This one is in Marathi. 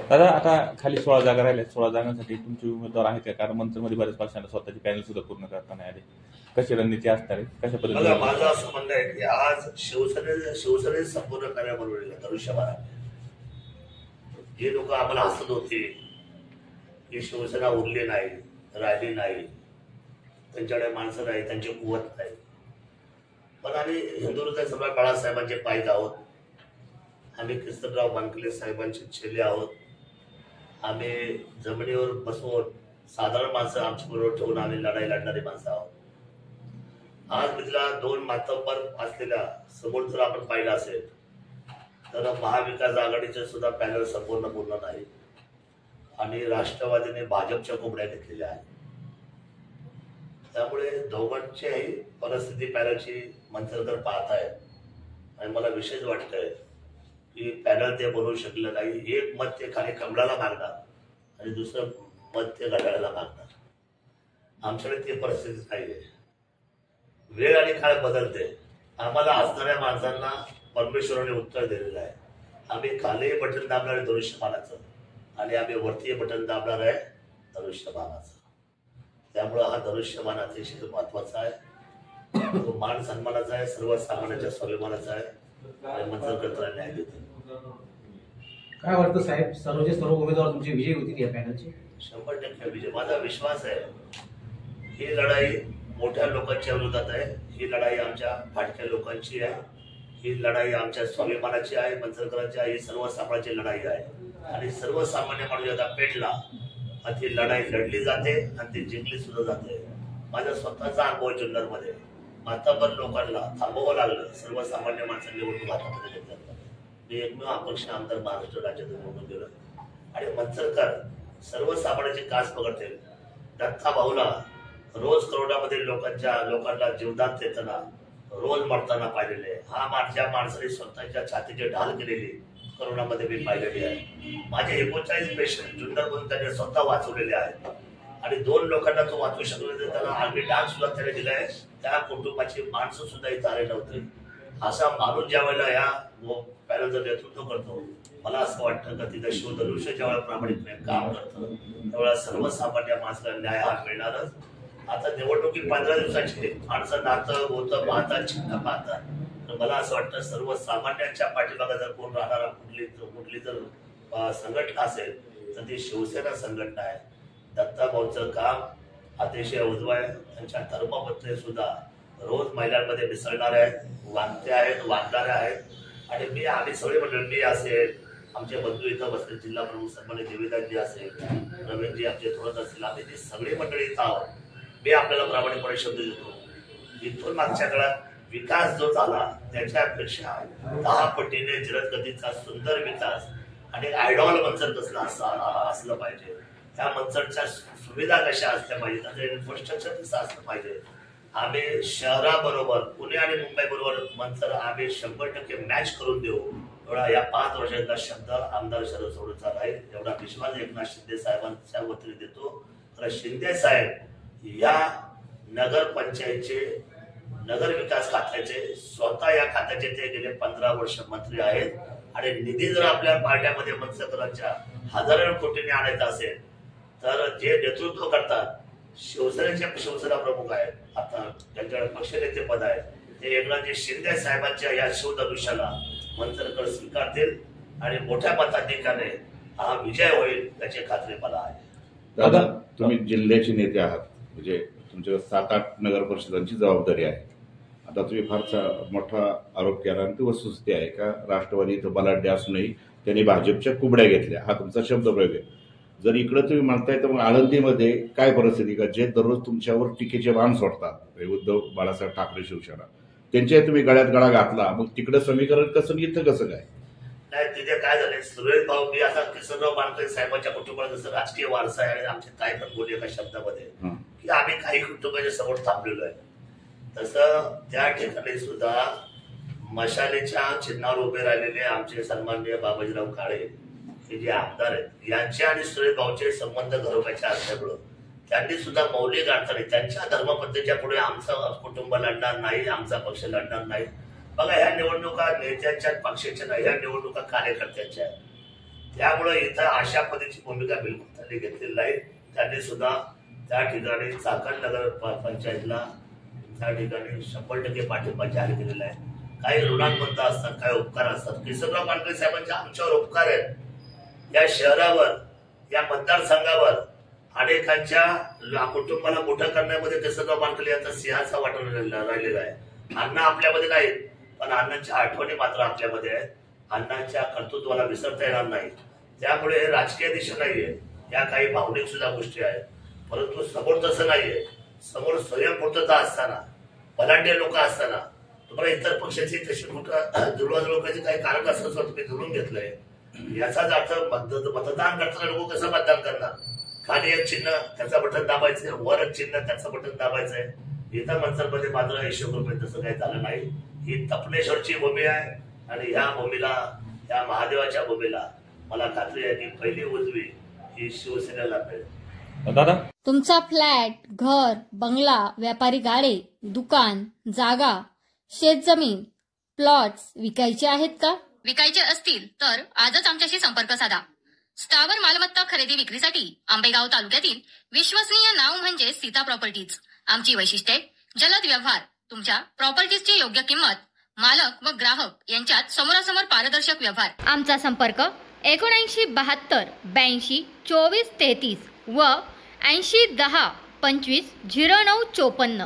दादा आता खाली 16 जागा राहिल्या, 16 जागांसाठी तुमचे उमेदवार आहेत का? कारण मंत्र्यामध्ये बऱ्याच पक्षांना स्वतःची पॅनल सुद्धा पूर्ण करता नाही आले. कशी रणनीती असणार आहे, कशा पद्धतीने? माझं असं म्हणणं आहे की आज शिवसेने संपूर्ण कार्याबरोबर धनुष्यबाण जे लोक आम्हाला हसत होते की शिवसेना उरली नाही, राहिली नाही, त्यांच्याकडे माणसं नाही, त्यांची कुवत नाही, पण आम्ही हिंदुहृदय सम्राट बाळासाहेबांचे पायद आहोत. आम्ही कृष्णराव वानखेडे साहेबांचे चेले आहोत. आम्ही जमिनीवर बसवून साधारण माणसं आमच्या बरोबर ठेवून आम्ही लढाई लढणारी माणसं आहोत. आज मी तिला 2 मातब्बर असलेल्या समोर जर आपण पाहिलं असेल तर महाविकास आघाडीचे सुद्धा पॅनल संपूर्ण पूर्ण नाही आणि राष्ट्रवादीने भाजपच्या कोंबड्या घेतलेल्या आहेत. त्यामुळे दोघांच्याही परिस्थिती पॅनलची मंथनकर पाहत आहे आणि मला विशेष वाटतंय की पॅनल ते बनवू शकलं नाही. एक मत ते खाली कमळाला मागणार आणि दुसरं मत ते घड्याळाला मागणार. आमच्याकडे ती परिस्थिती नाहीये. वेळ आणि काळ बदलते. आम्हाला असणाऱ्या माणसांना परमेश्वराने उत्तर दिलेलं आहे. आम्ही खाली बटन दाबणार आहे धनुष्यबाणाचं आणि आम्ही वरती बटन दाबणार आहे धनुष्यबाणाचं. त्यामुळं हा धनुष्यबाण अतिशय महत्वाचा आहे. तो मान सन्मानाचा आहे, सर्वसामान्यांच्या स्वाभिमानाचा आहे आणि मंत्रकर्त्याला न्याय देतो. काय वाटतं साहेब, सर्व उमेदवार तुमचे विजयी होतील या पॅनलचे? 100% विजय. माझा विश्वास आहे. ही लढाई मोठ्या लोकांच्या विरोधात आहे. ही लढाई आमच्या फाटक्या लोकांची आहे. ही लढाई आमच्या स्वाभिमानाची आहे, मंत्रकरांची आहे. ही सर्वसामान्यांची लढाई आहे आणि सर्वसामान्य माणूस आता पेटला ती लढाई लढली जाते आणि ती जिंकली सुद्धा जाते. माझा स्वतःचा अनुभव जुन्नरमध्ये माताबर लोकांना थांबवावं लागलं. सर्वसामान्य माणसांनी निवडणूक हातामध्ये घेतल्या. मी एकमेव अपक्ष आमदार महाराष्ट्र राज्यातून निवडून गेलो आणि मंत्रकर सर्वसामान्यांची कास पकडते. दत्ता भाऊला रोज करोडामध्ये लोकांना जीवदान देताना रोज मरताना पाहिलेले. हा माझ्या माणसाने स्वतःच्या छातीचे ढाल केलेली करोनामध्ये मी पाहिलेली आहे. माझे 39 पेशंट जुन्नरमधून त्यांनी स्वतः वाचवलेले आहेत आणि 2 लोकांना तो वाचवू शकलो तर त्याला आर्मी डान्स सुद्धा त्याने दिलाय. त्या कुटुंबाची माणसं सुद्धा इथं आले नव्हते. असा माणूस ज्या वेळेला या पॅनलचं नेतृत्व करतो, मला असं वाटतं का तिथं शिवधनुष्य ज्यावेळेला प्रामाणिकपणे काम करतं त्यावेळेला सर्वसामान्य माणसाला न्याय हा मिळणारच. आता निवडणुकी 15 दिवसाची माणसं नातं होतं पाहतात, चिन्ह पाहतात. तर मला असं वाटतं सर्वसामान्यांच्या पाठीमागे जर कोण राहणारा कुठली जर संघटना असेल तर ती शिवसेना संघटना आहे. दत्ताभाऊचं काम अतिशय उजवं आहे. त्यांच्या धर्मपत्नी सुद्धा रोज महिलांमध्ये मिसळणार आहेत, वागते आहेत, वागणाऱ्या आहेत आणि आम्ही सगळे मंडळी, मी असेल, आमचे बंधू इथं बसले, जिल्हा प्रमुख सन्मान्य देवीदासजी असेल, रवींद्रजी आमचे थोडंच असतील, आम्ही जी सगळी मंडळी इथं आहोत. मी आपल्याला प्रामाणिकपणे शब्द देतो, इथून मागच्या काळात विकास जो झाला त्याच्यापेक्षा 10 पटीने जलदगतीचा सुंदर विकास आणि आयडॉल मंचर कसला असलं पाहिजे. त्या मंचरच्या सुविधा कशा असल्या पाहिजे, त्याचं इन्फ्रास्ट्रक्चर कसं असलं पाहिजे. आम्ही शहराबरोबर पुणे आणि मुंबई बरोबर मंचर आम्ही 100% मॅच करून देऊ. एवढा या 5 वर्षाचा शब्द आमदार शरद सोडूचा राहील एवढा विश्वास एकनाथ शिंदे साहेबांच्या वतीने देतो. तर शिंदे साहेब या नगर पंचायतचे, नगर विकास खात्याचे, स्वतः या खात्याचे ते गेले 15 वर्ष मंत्री आहेत आणि निधी जर आपल्या पार्ट्यामध्ये मंत्रिमंडळाच्या हजारो कोटीने आणायचा असेल तर जे नेतृत्व करतात शिवसेना प्रमुख आहेत, आता त्यांच्याकडे पक्षनेते पद आहे, ते एकनाथजी शिंदे साहेबांच्या या शिवधनुष्याला मंत्रकर स्वीकारतील आणि मोठ्या मताधिक्याने हा विजय होईल याची खात्री मला आहे. दादा, तुम्ही जिल्ह्याचे नेते आहात, म्हणजे तुमच्या 7-8 नगर परिषदांची जबाबदारी आहे. आता तुम्ही फारसा मोठा आरोप केला आणि ती वस्तुस्थिती आहे का राष्ट्रवादी इथं बलाढ्य असूनही त्यांनी भाजपच्या कुबड्या घेतल्या, हा तुमचा शब्दप्रयोग आहे. जर इकडे तुम्ही म्हणताय तर मग आळंदीमध्ये काय परिस्थिती का जे दररोज तुमच्यावर टीकेचे बाण सोडतात उद्धव बाळासाहेब ठाकरे शिवसेना, त्यांच्या तुम्ही गळ्यात गळा घातला, मग तिकडे समीकरण कसं इथं कसं काय? नाही, तिथे काय झालंय, सुरेश भाऊ मी आता किशोरराव वानखेडे साहेबांच्या कुटुंबाला जसं राजकीय वारसा आहे आणि आमचे काय पण बोलले एका शब्दामध्ये की आम्ही काही कुटुंबाच्या समोर थांबलेलो आहे, तसं त्या ठिकाणी सुद्धा मशालीच्या चिन्हावर उभे राहिलेले आमचे सन्माननीय बाबाजीराव काळे हे जे आमदार आहेत यांचे आणि सुरेश भाऊचे संबंध घरोबाचे असल्यामुळं त्यांनी सुद्धा मौलिक अडचणी त्यांच्या धर्मपत्नीच्या पुढे आमचं कुटुंब लढणार नाही, आमचा पक्ष लढणार नाही. बघा, ह्या निवडणुका नेत्यांच्या पक्षाच्या नाही, ह्या निवडणुका कार्यकर्त्यांच्या आहेत. त्यामुळे इथं अशा पद्धतीची भूमिका बिलकुल त्यांनी घेतलेली नाही. त्यांनी सुद्धा त्या ठिकाणी चाकण नगर पंचायतला त्या ठिकाणी 100% पाठिंबा जाहीर केलेला आहे. काही ऋणांबद्ध असतात, काही उपकार असतात. किसनराव मानकरे साहेबांचे आमच्यावर उपकार आहेत. या शहरावर, या मतदारसंघावर अनेकांच्या कुटुंबाला मोठं करण्यामध्ये किसनराव मानकरे यांचा सिंहाचा वाटा राहिलेला आहे. अण्णा आपल्यामध्ये नाहीत, पण अण्णांच्या आठवणी मात्र आपल्यामध्ये आहेत. अण्णांच्या कर्तृत्वाला विसरता येणार नाही. त्यामुळे हे राजकीय दिशा नाहीये, या काही भावनिक सुद्धा गोष्टी आहेत. परंतु समोर तसं नाहीये. समोर स्वयंपूर्तता असताना, बलाढ्य लोक असताना तुम्हाला इतर पक्षाची तशी कुठं जुळवाजुळवायचे काही कारण असं तुम्ही जुळून घेतलंय. याचाच अर्थ मतदान करताना लोक कसं मतदान करणार? खाली एक चिन्ह त्याचं बटन दाबायचंय, वर एक चिन्ह त्याचं बटन दाबायचंय. इथं मंचरमध्ये मात्र हिशोबरुपये तसं काही झालं नाही. ही तपनेश्वरची भूमी आहे आणि ह्या भूमीला, या महादेवाच्या भूमीला मला खात्री आहे की पहिली उजवी ही शिवसेनेला मिळेल. दादा, तुमचा फ्लॅट, घर, बंगला, व्यापारी गाडे, दुकान, जागा, शेतजमीन, प्लॉट्स विकायचे आहेत का? विकायचे असतील तर आजच आमच्याशी संपर्क साधा. स्थावर मालमत्ता खरेदी विक्रीसाठी आंबेगाव तालुक्यातील विश्वसनीय नाव म्हणजे सीता प्रॉपर्टीज. आमची वैशिष्ट्ये: जलद व्यवहार, तुमच्या प्रॉपर्टीजची योग्य किंमत, मालक व ग्राहक यांच्यात समोरासमोर पारदर्शक व्यवहार. आमचा संपर्क 7972 82 24 33 व 80 10 25 09 54.